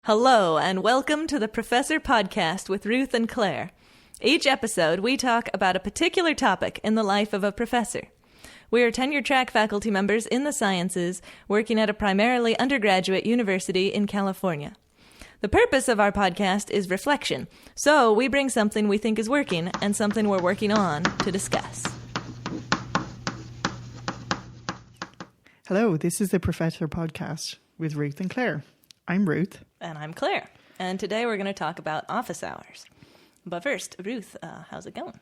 Hello, and welcome to the Professor Podcast with Ruth and Claire. Each episode, we talk about a particular topic in the life of a professor. We are tenure-track faculty members in the sciences, working at a primarily undergraduate university in California. The purpose of our podcast is reflection, so we bring something we think is working and something we're working on to discuss. Hello, this is the Professor Podcast with Ruth and Claire. I'm Ruth. And I'm Claire. And today we're going to talk about office hours. But first, Ruth, how's it going?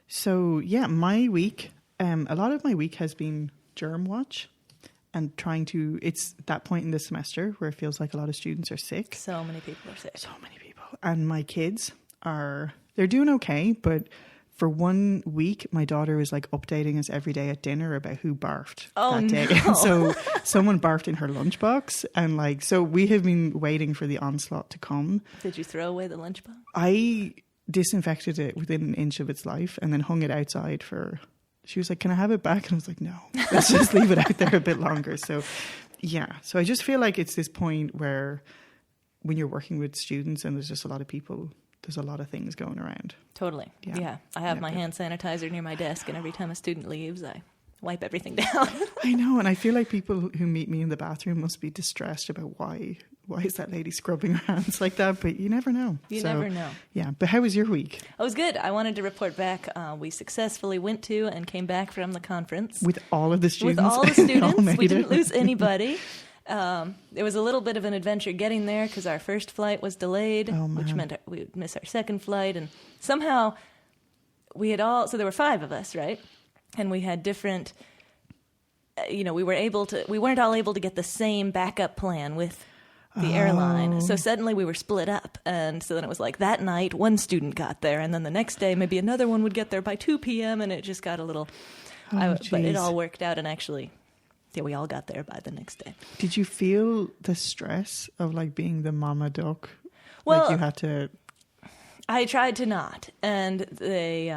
So, yeah, my week, a lot of my week has been germ watch and it's that point in the semester where it feels like a lot of students are sick. So many people are sick. So many people. And my kids they're doing okay, but for 1 week, my daughter was like updating us every day at dinner about who barfed that day. No. And so someone barfed in her lunchbox. And so we have been waiting for the onslaught to come. Did you throw away the lunchbox? I disinfected it within an inch of its life and then hung it outside she was like, can I have it back? And I was like, no, let's just leave it out there a bit longer. So yeah, so I just feel like it's this point where when you're working with students and there's just a lot of people, there's a lot of things going around. Totally. Yeah. I have my hand sanitizer near my desk, and every time a student leaves, I wipe everything down. I know, and I feel like people who meet me in the bathroom must be distressed about why is that lady scrubbing her hands like that? But you never know. You never know. Yeah, but how was your week? It was good. I wanted to report back. We successfully went to and came back from the conference. With all of the students? With all the students. We didn't lose anybody. It was a little bit of an adventure getting there because our first flight was delayed, which meant we would miss our second flight. And somehow so there were 5 of us, right? And we had different, we weren't all able to get the same backup plan with the airline. So suddenly we were split up. And so then it was like that night, one student got there. And then the next day, maybe another one would get there by 2 p.m. And it just got a little, but it all worked out. And actually, yeah, we all got there by the next day. Did you feel the stress of like being the mama duck? Well, like you had to. I tried to not, and they,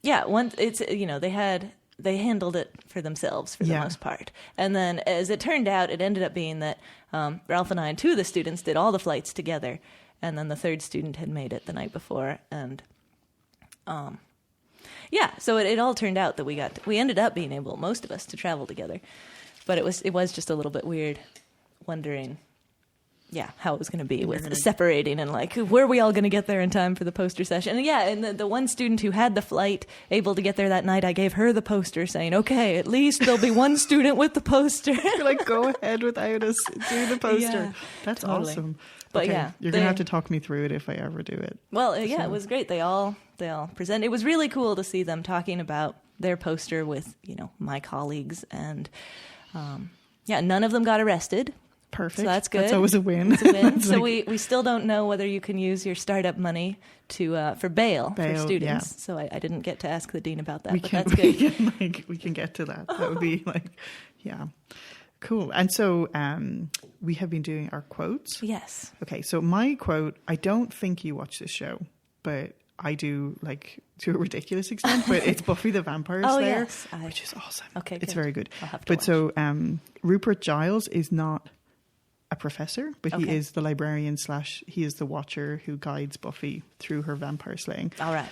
they handled it for themselves for the most part. And then, as it turned out, it ended up being that Ralph and I and 2 of the students did all the flights together, and then the 3rd student had made it the night before, and so it all turned out that we ended up being able, most of us, to travel together. But it was just a little bit weird wondering, how it was going to be with separating and like, were we all going to get there in time for the poster session? And the one student who had the flight able to get there that night, I gave her the poster saying, okay, at least there'll be one student with the poster. You're like, go ahead without us, do the poster. Yeah, That's totally. Awesome. But okay, yeah, you're going to have to talk me through it if I ever do it. Well, it was great. They all present. It was really cool to see them talking about their poster with, my colleagues, and none of them got arrested. Perfect. So that's good. That's always a win. It's a win. So we still don't know whether you can use your startup money for bail for students. Yeah. So I didn't get to ask the dean about that, but that's good. We can get to that. That would be cool. And so we have been doing our quotes. Yes. Okay, so my quote, I don't think you watch this show, but I do, to a ridiculous extent, but it's Buffy the Vampire Slayer, which is awesome. Okay, it's very good. I'll have to watch. So Rupert Giles is not a professor, but he is the librarian / he is the watcher who guides Buffy through her vampire slaying. All right.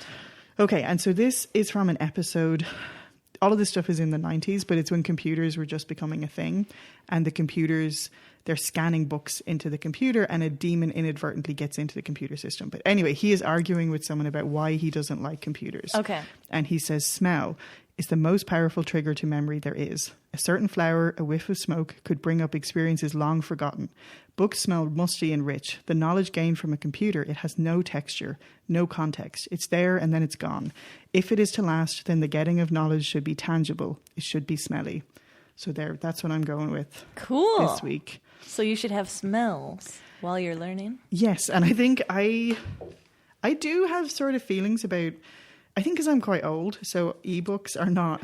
Okay, and so this is from an episode. All of this stuff is in the 90s, but it's when computers were just becoming a thing, and the computers, they're scanning books into the computer, and a demon inadvertently gets into the computer system. But anyway, he is arguing with someone about why he doesn't like computers. Okay. And he says, smell is the most powerful trigger to memory there is. A certain flower, a whiff of smoke, could bring up experiences long forgotten. Books smell musty and rich. The knowledge gained from a computer, it has no texture, no context. It's there and then it's gone. If it is to last, then the getting of knowledge should be tangible. It should be smelly. So that's what I'm going with. Cool. This week. So you should have smells while you're learning? Yes, and I think I do have sort of feelings about, I think because I'm quite old, so ebooks are not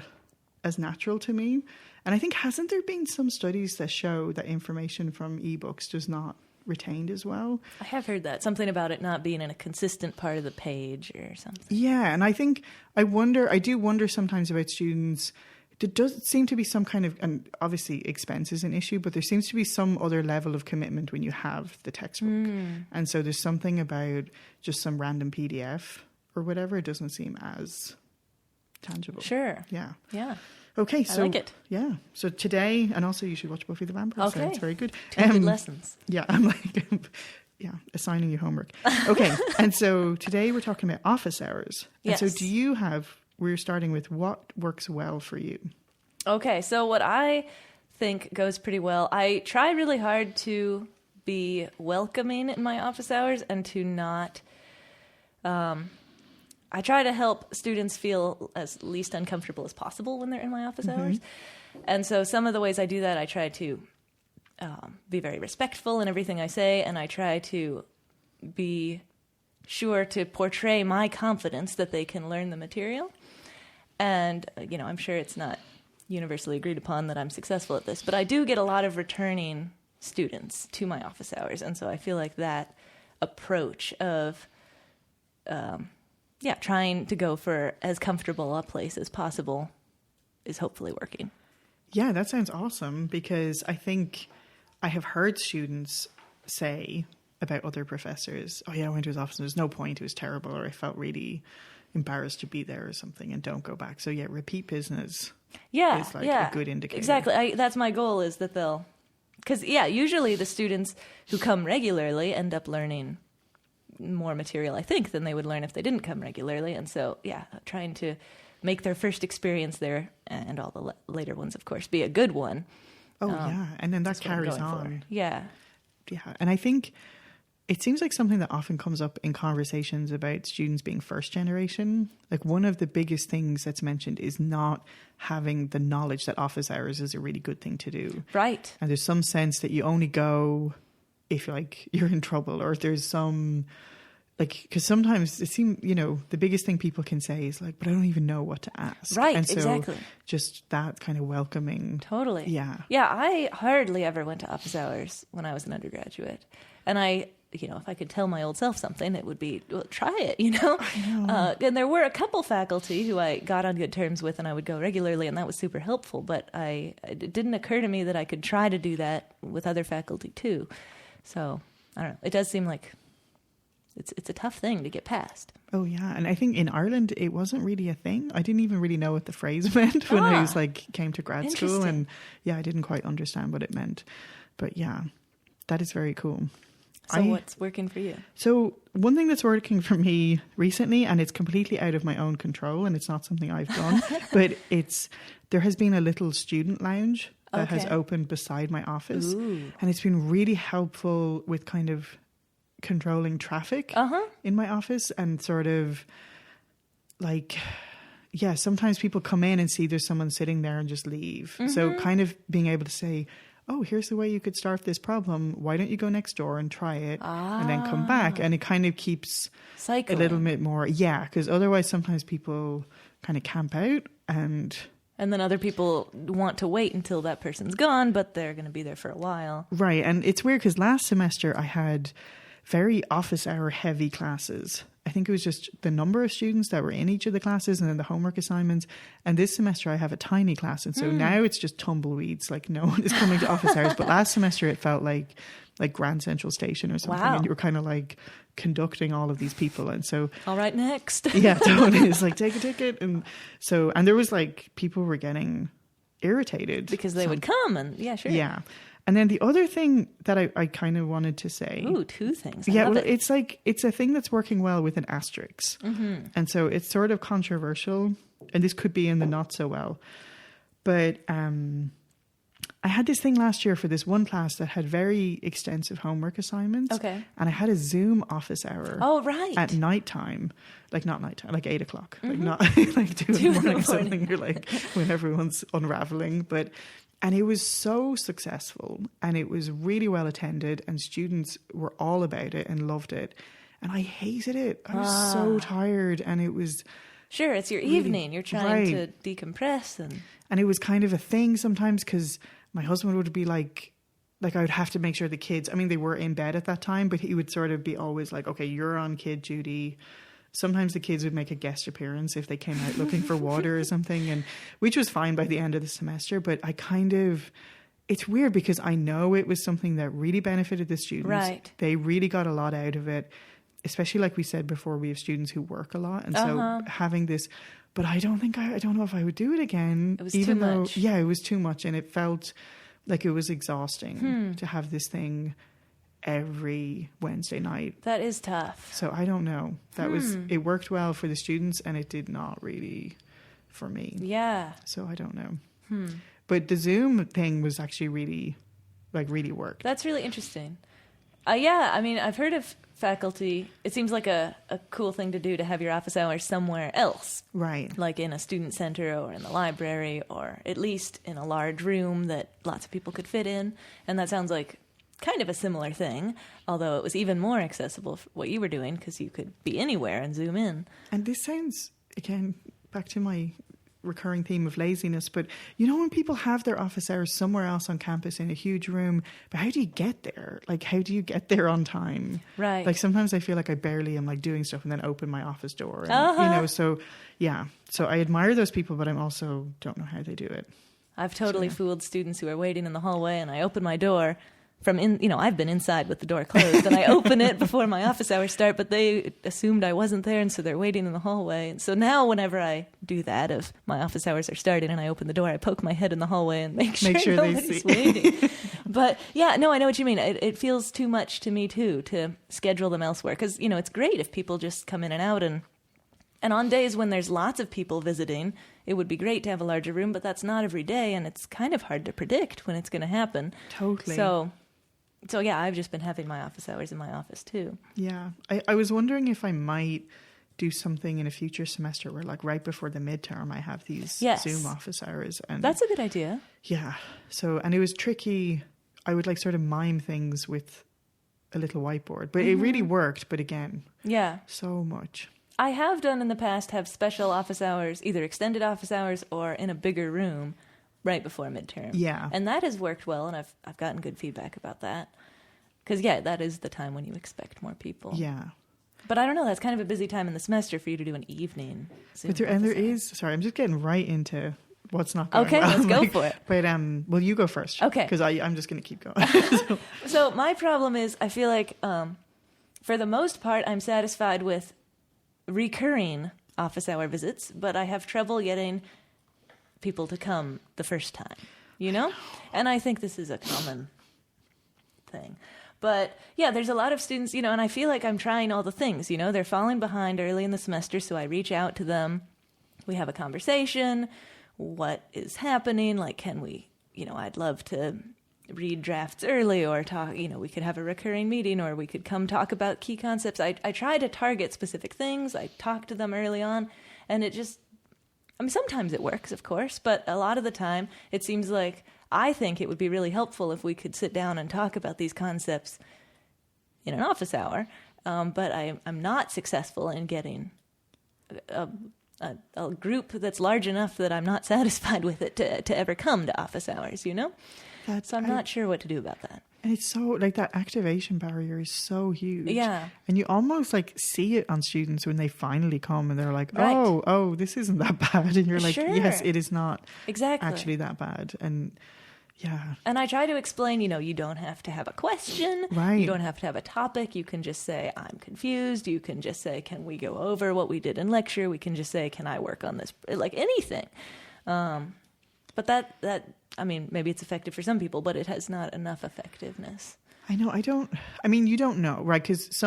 as natural to me. And I think, hasn't there been some studies that show that information from ebooks does not retained as well? I have heard that. Something about it not being in a consistent part of the page or something. Yeah, and I do wonder sometimes about students there does seem to be some kind of, and obviously expense is an issue, but there seems to be some other level of commitment when you have the textbook. And so there's something about just some random PDF or whatever. It doesn't seem as tangible. Sure. Yeah. Yeah. Okay, so I like it. Yeah. So today, and also you should watch Buffy the Vampire Slayer. It's very good. Good lessons. Yeah, I'm like, assigning you homework. Okay, and so today we're talking about office hours. Yes. And so we're starting with what works well for you. Okay, so what I think goes pretty well, I try really hard to be welcoming in my office hours and to not... I try to help students feel as least uncomfortable as possible when they're in my office hours. And so some of the ways I do that, I try to be very respectful in everything I say, and I try to be sure to portray my confidence that they can learn the material. And, I'm sure it's not universally agreed upon that I'm successful at this, but I do get a lot of returning students to my office hours. And so I feel like that approach of... trying to go for as comfortable a place as possible is hopefully working. Yeah, that sounds awesome, because I think I have heard students say about other professors, oh yeah, I went to his office and there's no point, it was terrible, or I felt really embarrassed to be there or something, and don't go back. So yeah, repeat business is like a good indicator. Exactly. That's my goal, is that they'll... Because, usually the students who come regularly end up learning more material, I think, than they would learn if they didn't come regularly. And so, trying to make their first experience there, and all the later ones, of course, be a good one. Oh, yeah. And then that carries on. For. Yeah. Yeah. And I think it seems like something that often comes up in conversations about students being first generation. Like, one of the biggest things that's mentioned is not having the knowledge that office hours is a really good thing to do. Right. And there's some sense that you only go if you're in trouble, or if there's some, because sometimes it seems, the biggest thing people can say is like, but I don't even know what to ask. Right, and so exactly. Just that kind of welcoming. Totally. Yeah. Yeah, I hardly ever went to office hours when I was an undergraduate. And I, if I could tell my old self something, it would be, well, try it, I know. And there were a couple faculty who I got on good terms with, and I would go regularly, and that was super helpful. But it didn't occur to me that I could try to do that with other faculty too. So, I don't know. It does seem like it's a tough thing to get past. Oh, yeah. And I think in Ireland, it wasn't really a thing. I didn't even really know what the phrase meant when I was came to grad school. And I didn't quite understand what it meant. But yeah, that is very cool. So what's working for you? So one thing that's working for me recently, and it's completely out of my own control, and it's not something I've done, but there has been a little student lounge that has opened beside my office. Ooh. And it's been really helpful with kind of controlling traffic in my office, and sort of sometimes people come in and see there's someone sitting there and just leave. So kind of being able to say, oh, here's the way you could start this problem. Why don't you go next door and try it and then come back? And it kind of keeps cycling. A little bit more. Yeah, because otherwise sometimes people kind of camp out and then other people want to wait until that person's gone, but they're going to be there for a while. Right. And it's weird because last semester I had very office hour heavy classes. I think it was just the number of students that were in each of the classes and then the homework assignments. And this semester I have a tiny class. And so now it's just tumbleweeds. Like, no one is coming to office hours. But last semester it felt like Grand Central Station or something. Wow. And you were kind of like conducting all of these people. And so... All right, next. Yeah, totally. It's like, take a ticket. And there was people were getting irritated. Because they would come and, yeah, sure. Yeah. And then the other thing that I kind of wanted to say... Ooh, two things. It's a thing that's working well with an asterisk. And so it's sort of controversial, and this could be in the not so well. But I had this thing last year for this one class that had very extensive homework assignments. Okay. And I had a Zoom office hour. Oh, right. At nighttime. Not nighttime, 8 o'clock. Not 2 in the morning or something. You're when everyone's unraveling. And it was so successful, and it was really well attended, and students were all about it and loved it. And I hated it. I was so tired, and it was... Sure, it's your evening. You're trying to decompress. And it was kind of a thing sometimes, because my husband would be like I would have to make sure the kids... I mean, they were in bed at that time, but he would sort of be always like, okay, you're on kid duty. sometimes the kids would make a guest appearance if they came out looking for water or something, and which was fine by the end of the semester. But it's weird because I know it was something that really benefited the students. Right. They really got a lot out of it, especially like we said before, we have students who work a lot. And so having this, but I don't know if I would do it again. It was too much. Yeah, it was too much. And it felt like it was exhausting to have this thing every Wednesday night. That is tough. So I don't know. It worked well for the students and it did not really for me. Yeah. So I don't know. But the Zoom thing was actually really worked. That's really interesting. Yeah, I mean, I've heard of faculty. It seems like a cool thing to do to have your office hours somewhere else. Right. Like in a student center or in the library or at least in a large room that lots of people could fit in. And that sounds like kind of a similar thing, although it was even more accessible for what you were doing because you could be anywhere and Zoom in. And this sounds, again, back to my recurring theme of laziness, but you know when people have their office hours somewhere else on campus in a huge room, but how do you get there? Like, how do you get there on time? Right. Like sometimes I feel like I barely am like doing stuff and then open my office door and, you know, so yeah. So I admire those people, but I'm also don't know how they do it. I've totally fooled students who are waiting in the hallway and I open my door I've been inside with the door closed and I open it before my office hours start, but they assumed I wasn't there and so they're waiting in the hallway. And so now whenever I do that, if my office hours are starting and I open the door, I poke my head in the hallway and make sure nobody's waiting. But yeah, no, I know what you mean. It feels too much to me too, to schedule them elsewhere. Because, you know, it's great if people just come in and out and on days when there's lots of people visiting, it would be great to have a larger room, but that's not every day and it's kind of hard to predict when it's going to happen. Totally. So yeah, I've just been having my office hours in my office too. Yeah. I was wondering if I might do something in a future semester where like right before the midterm I have these Zoom office hours. And that's a good idea. Yeah. So, and it was tricky. I would like sort of mime things with a little whiteboard, but it really worked. But again, so much. I have done in the past have special office hours, either extended office hours or in a bigger room right before midterm. Yeah. And that has worked well, and I've gotten good feedback about that. Because, yeah, that is the time when you expect more people. Yeah. But I don't know, that's kind of a busy time in the semester for you to do an evening Zoom. But there is, sorry, I'm just getting right into what's not going well. Okay, let's go for it. But, well, you go first. Okay. Because I'm just going to keep going. So my problem is, I feel like, for the most part, I'm satisfied with recurring office hour visits, but I have trouble getting people to come the first time, you know? And I think this is a common thing. But yeah, there's a lot of students, you know, and I feel like I'm trying all the things, you know, they're falling behind early in the semester, so I reach out to them. We have a conversation. What is happening? Like, can we, you know, I'd love to read drafts early or talk, you know, we could have a recurring meeting or we could come talk about key concepts. I try to target specific things. I talk to them early on, and it just, I mean, sometimes it works, of course, but a lot of the time it seems like I think it would be really helpful if we could sit down and talk about these concepts in an office hour, but I'm not successful in getting a group that's large enough that I'm not satisfied with it to ever come to office hours, you know? So I'm not sure what to do about that. And it's so, like, that activation barrier is so huge. Yeah. And you almost, like, see it on students when they finally come and they're like, right. oh, this isn't that bad. And you're like, sure. Yes, it is not exactly actually that bad. And yeah. And I try to explain, you know, you don't have to have a question. Right. You don't have to have a topic. You can just say, I'm confused. You can just say, can we go over what we did in lecture? We can just say, can I work on this? Like anything. But that I mean, maybe it's effective for some people, but it has not enough effectiveness. I know. You don't know, right? Because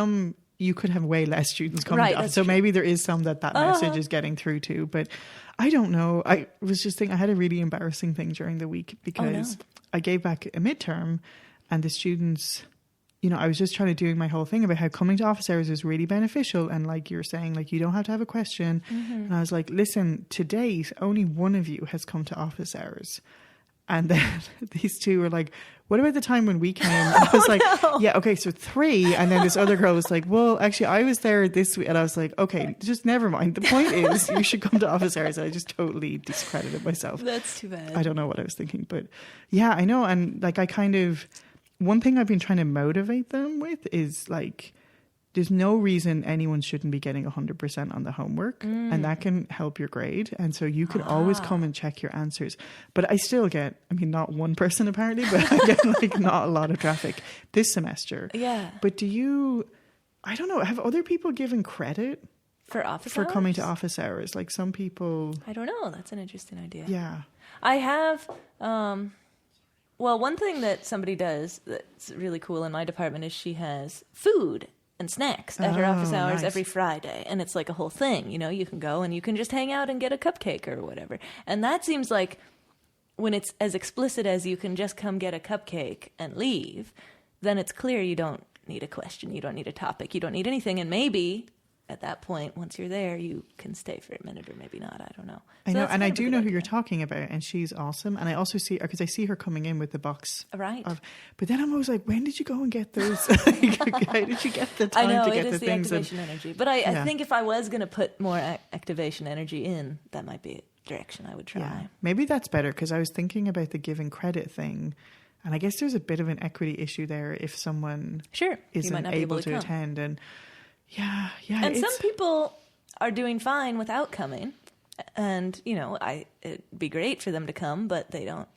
you could have way less students coming right, to us. So true. Maybe there is some that message is getting through to, but I don't know. I was just thinking I had a really embarrassing thing during the week because I gave back a midterm and the students, you know, I was just trying to do my whole thing about how coming to office hours is really beneficial. And like you're saying, like, you don't have to have a question. Mm-hmm. And I was like, listen, to date, only one of you has come to office hours. And then these two were like, what about the time when we came? And I was yeah, okay, so 3. And then this other girl was like, well, actually, I was there this week. And I was like, okay, just never mind. The point is, you should come to office hours. And I just totally discredited myself. That's too bad. I don't know what I was thinking. But yeah, I know. And like, one thing I've been trying to motivate them with is like, there's no reason anyone shouldn't be getting 100% on the homework, and that can help your grade. And so you could always come and check your answers. But I still get, I mean, not one person apparently, but I get like not a lot of traffic this semester. Yeah. But do you, I don't know, have other people given credit for office for hours? coming to office hours? Like some people. I don't know. That's an interesting idea. Yeah. I have, well, one thing that somebody does that's really cool in my department is she has food and snacks at her office hours every Friday. And it's like a whole thing, you know, you can go and you can just hang out and get a cupcake or whatever. And that seems like when it's as explicit as you can just come get a cupcake and leave, then it's clear you don't need a question, you don't need a topic, you don't need anything. And maybe at that point, once you're there, you can stay for a minute or maybe not. I don't know. I know, and I do know who you're talking about, and she's awesome. And I also see her, because I see her coming in with the box. Right. But then I'm always like, when did you go and get those? How did you get the time to get the things? I know, it is the activation energy. But I think if I was going to put more activation energy in, that might be a direction I would try. Yeah. Maybe that's better, because I was thinking about the giving credit thing. And I guess there's a bit of an equity issue there if someone isn't able to attend. And yeah. And some people are doing fine without coming. And, you know, it'd be great for them to come, but they don't.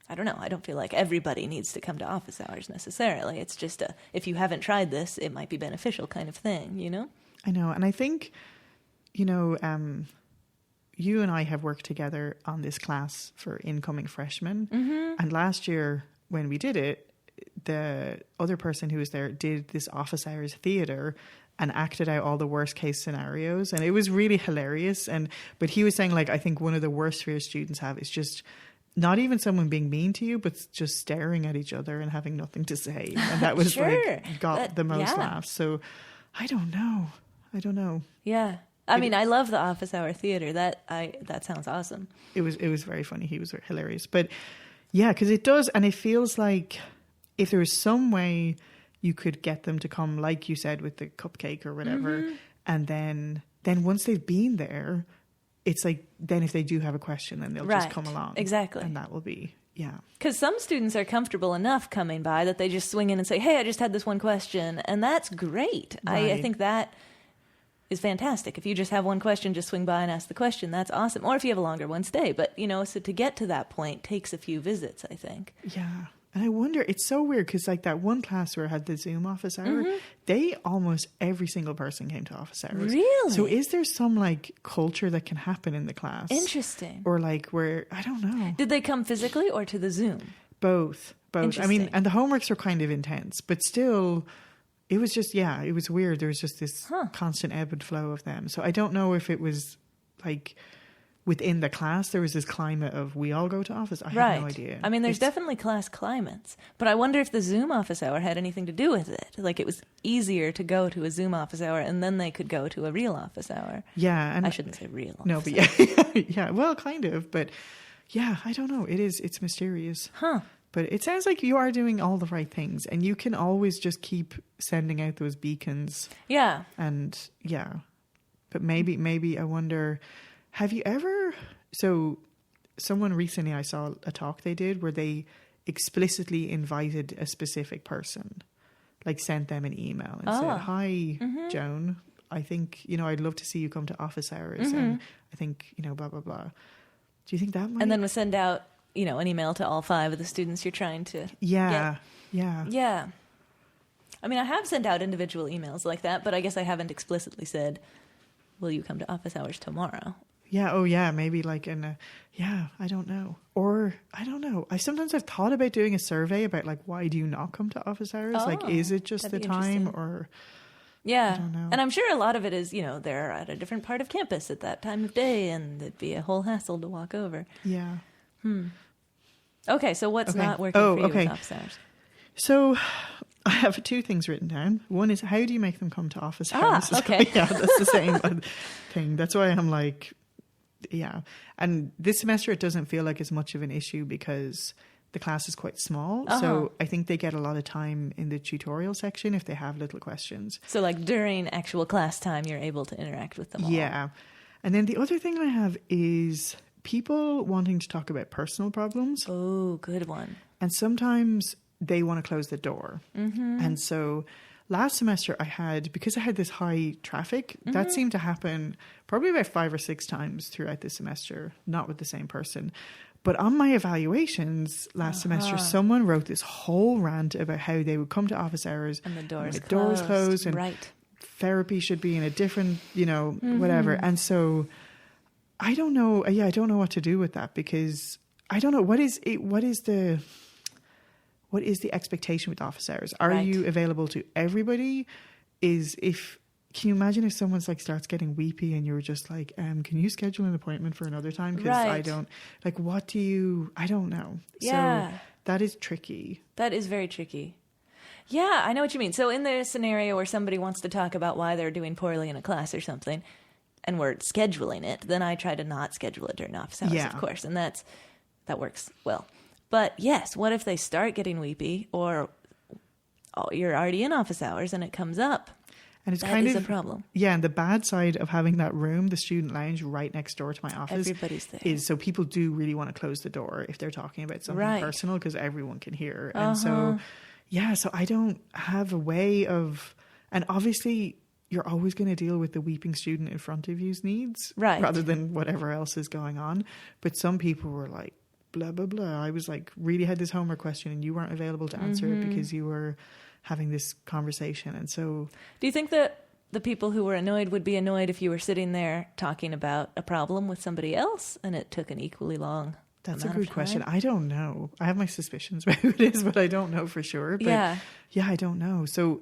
I don't know. I don't feel like everybody needs to come to office hours necessarily. It's just if you haven't tried this, it might be beneficial kind of thing, you know? I know. And I think, you know, you and I have worked together on this class for incoming freshmen. Mm-hmm. And last year when we did it, the other person who was there did this office hours theater and acted out all the worst case scenarios. And it was really hilarious. But he was saying, like, I think one of the worst fears students have is just not even someone being mean to you, but just staring at each other and having nothing to say. And that was the most laughs. So I don't know. Yeah. I mean, I love the office hour theater. That sounds awesome. It was very funny. He was hilarious. But yeah, because it does. And it feels like if there was some way you could get them to come, like you said, with the cupcake or whatever. Mm-hmm. And then once they've been there, it's like, then if they do have a question, then they'll just come along. Exactly. And that will be, yeah. Because some students are comfortable enough coming by that they just swing in and say, hey, I just had this one question. And that's great. Right. I think that is fantastic. If you just have one question, just swing by and ask the question. That's awesome. Or if you have a longer one, stay. But, you know, so to get to that point takes a few visits, I think. Yeah. And I wonder, it's so weird because like that one class where I had the Zoom office hour, they almost every single person came to office hours. Really? So is there some like culture that can happen in the class? Interesting. Or like where, I don't know. Did they come physically or to the Zoom? Both. I mean, and the homeworks were kind of intense, but still it was just, it was weird. There was just this constant ebb and flow of them. So I don't know if it was like within the class, there was this climate of we all go to office. I have no idea. I mean, there's definitely class climates, but I wonder if the Zoom office hour had anything to do with it. Like it was easier to go to a Zoom office hour and then they could go to a real office hour. Yeah. And I shouldn't say real. No, but yeah, well, kind of, but yeah, I don't know. It's mysterious. Huh. But it sounds like you are doing all the right things and you can always just keep sending out those beacons. Yeah. And yeah, but maybe I wonder, have you ever, so someone recently I saw a talk they did where they explicitly invited a specific person, like sent them an email and said, hi, Joan, I think, you know, I'd love to see you come to office hours and I think, you know, blah, blah, blah. Do you think that might? And then we'll send out, you know, an email to all 5 of the students you're trying to Yeah. I mean, I have sent out individual emails like that, but I guess I haven't explicitly said, will you come to office hours tomorrow? Yeah. Oh, yeah. Maybe like I don't know. Or I don't know. Sometimes I've thought about doing a survey about like, why do you not come to office hours? Like, is it just the time or? Yeah. I don't know. And I'm sure a lot of it is, you know, they're at a different part of campus at that time of day and it'd be a whole hassle to walk over. Yeah. Okay. So what's not working for you with office hours? So I have 2 things written down. One is, how do you make them come to office hours? Okay. Yeah, that's the same thing. That's why I'm like, yeah. And this semester, it doesn't feel like as much of an issue because the class is quite small. So I think they get a lot of time in the tutorial section if they have little questions. So like during actual class time, you're able to interact with them all. Yeah. And then the other thing I have is people wanting to talk about personal problems. Oh, good one. And sometimes they want to close the door. Mm-hmm. And so last semester because I had this high traffic, that seemed to happen probably about 5 or 6 times throughout the semester, not with the same person. But on my evaluations last semester, someone wrote this whole rant about how they would come to office hours and the doors closed and right. therapy should be in a different, whatever. And so I don't know. Yeah, I don't know what to do with that, because I don't know what is the expectation with office hours? Are you available to everybody? Can you imagine if someone's like starts getting weepy and you're just like, can you schedule an appointment for another time? Because I don't, like, I don't know. Yeah. So that is tricky. That is very tricky. Yeah, I know what you mean. So in the scenario where somebody wants to talk about why they're doing poorly in a class or something, and we're scheduling it, then I try to not schedule it during office hours, of course. And that works well. But yes, what if they start getting weepy, or you're already in office hours and it comes up? And it's that is a problem. Yeah, and the bad side of having that room, the student lounge right next door to my office, everybody's there. Is so people do really want to close the door if they're talking about something personal, because everyone can hear. And so, so I don't have a way of, and obviously you're always going to deal with the weeping student in front of you's needs, rather than whatever else is going on. But some people were like, blah, blah, blah. I was like, really had this homework question and you weren't available to answer it because you were having this conversation. And so, do you think that the people who were annoyed would be annoyed if you were sitting there talking about a problem with somebody else and it took an equally long That's a good question. I don't know. I have my suspicions about who it is, but I don't know for sure. But yeah, I don't know. So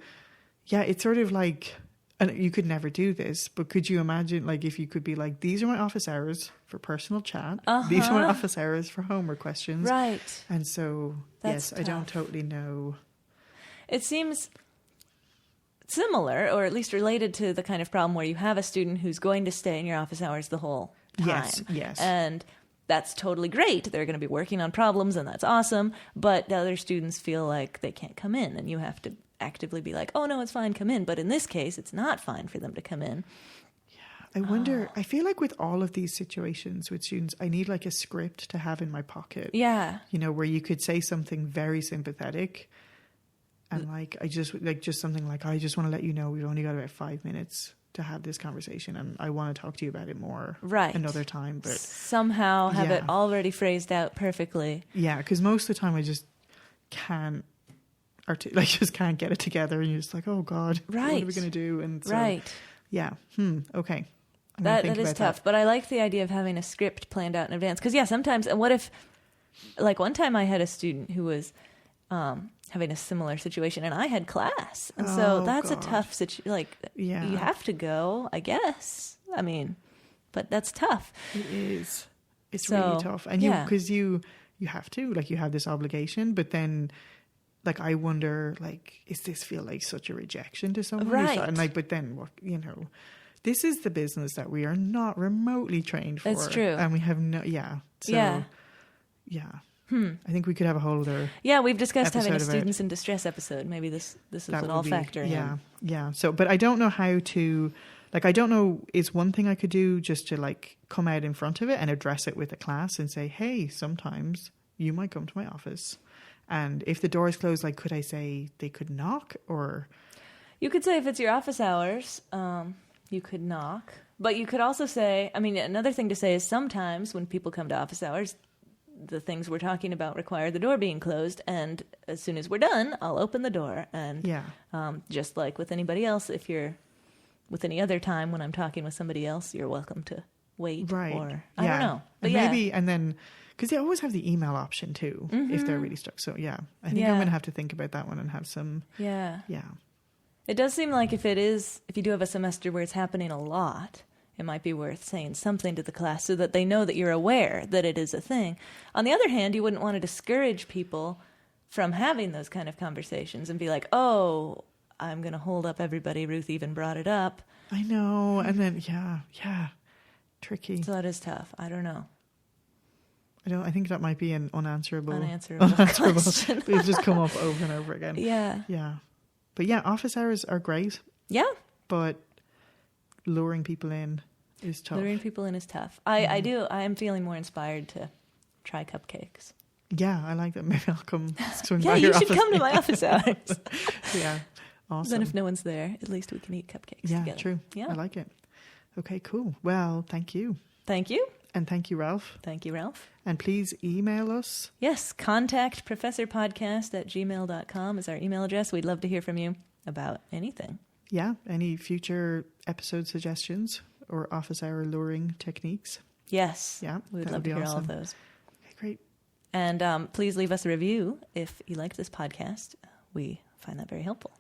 yeah, it's sort of like, and you could never do this, but could you imagine, like, if you could be like, these are my office hours for personal chat. These are my office hours for homework questions. Right. And so, That's yes, tough. I don't totally know. It seems similar, or at least related to the kind of problem where you have a student who's going to stay in your office hours the whole time. Yes. And that's totally great. They're going to be working on problems, and that's awesome. But the other students feel like they can't come in, and you have to actively be like, oh, no, it's fine, come in. But in this case, it's not fine for them to come in. I wonder, I feel like with all of these situations with students, I need like a script to have in my pocket. Yeah. You know, where you could say something very sympathetic. And like, just something like, I just want to let you know we've only got about 5 minutes to have this conversation and I want to talk to you about it more another time. But somehow have it already phrased out perfectly. Yeah, because most of the time I just can't, just can't get it together. And you're just like, oh God, what are we going to do? And so, yeah, okay. That is tough. But I like the idea of having a script planned out in advance. Because sometimes, and what if, like one time I had a student who was having a similar situation, and I had class, and so that's a tough situation. You have to go, I guess. I mean, but that's tough. It is. It's really tough, and because you have to, like, you have this obligation, but then, like, I wonder, like, is this feel like such a rejection to someone? Right. And like, but then what? This is the business that we are not remotely trained for. It's true, and we have no. Yeah. I think we could have a whole other. Yeah, we've discussed having a students in distress episode. Maybe this would all factor in. Yeah. So, but I don't know how to. Like, I don't know. Is one thing I could do just to like come out in front of it and address it with the class and say, hey, sometimes you might come to my office, and if the door is closed, like, could I say they could knock, or you could say if it's your office hours, you could knock, but you could also say. I mean, another thing to say is sometimes when people come to office hours, the things we're talking about require the door being closed, and as soon as we're done, I'll open the door. And just like with anybody else, if you're with any other time when I'm talking with somebody else, you're welcome to wait. Right. Or I don't know. But maybe, and then, because they always have the email option too, if they're really stuck. So I think I'm going to have to think about that one and have some. Yeah. It does seem like if you do have a semester where it's happening a lot, it might be worth saying something to the class so that they know that you're aware that it is a thing. On the other hand, you wouldn't want to discourage people from having those kind of conversations and be like, oh, I'm going to hold up everybody. Ruth even brought it up. I know. And then, tricky. So that is tough. I don't know. I think that might be an unanswerable question. They've just come up over and over again. Yeah. But office hours are great. Yeah. But luring people in is tough. I am feeling more inspired to try cupcakes. Yeah, I like that. Maybe I'll come swing by your office. Yeah, you should come to my office hours. Awesome. Then if no one's there, at least we can eat cupcakes together. Yeah, true. Yeah. I like it. Okay, cool. Well, thank you. Thank you. And thank you, Ralph. Thank you, Ralph. And please email us. Yes, contactprofessorpodcast@gmail.com is our email address. We'd love to hear from you about anything. Yeah, any future episode suggestions or office hour luring techniques. Yes. Yeah, we would love to hear all of those. Okay, great. And please leave us a review if you liked this podcast. We find that very helpful.